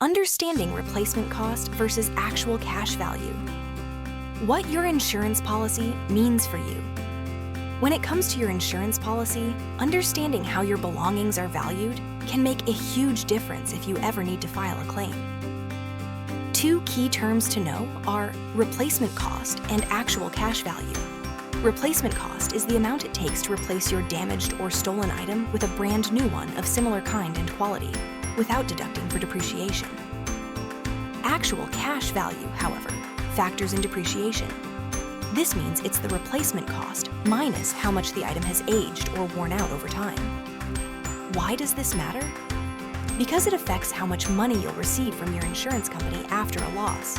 Understanding replacement cost versus actual cash value. What your insurance policy means for you. When it comes to your insurance policy, understanding how your belongings are valued can make a huge difference if you ever need to file a claim. Two key terms to know are replacement cost and actual cash value. Replacement cost is the amount it takes to replace your damaged or stolen item with a brand new one of similar kind and quality, without deducting for depreciation. Actual cash value, however, factors in depreciation. This means it's the replacement cost minus how much the item has aged or worn out over time. Why does this matter? Because it affects how much money you'll receive from your insurance company after a loss.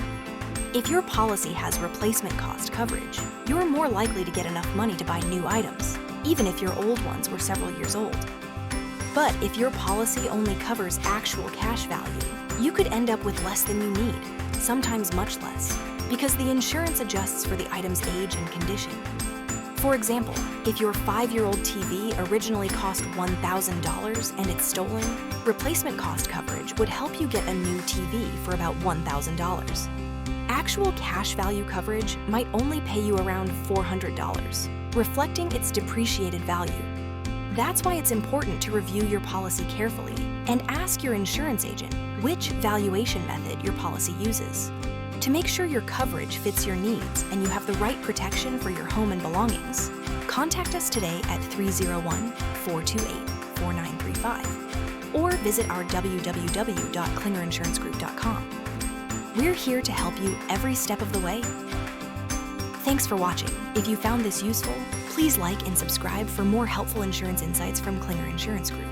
If your policy has replacement cost coverage, you're more likely to get enough money to buy new items, even if your old ones were several years old. But if your policy only covers actual cash value, you could end up with less than you need, sometimes much less, because the insurance adjusts for the item's age and condition. For example, if your 5-year-old TV originally cost $1,000 and it's stolen, replacement cost coverage would help you get a new TV for about $1,000. Actual cash value coverage might only pay you around $400, reflecting its depreciated value. That's why it's important to review your policy carefully and ask your insurance agent which valuation method your policy uses. To make sure your coverage fits your needs and you have the right protection for your home and belongings, contact us today at 301-428-4935 or visit our www.klingerinsuranceGroup.com. We're here to help you every step of the way. Thanks for watching. If you found this useful, please like and subscribe for more helpful insurance insights from Klinger Insurance Group.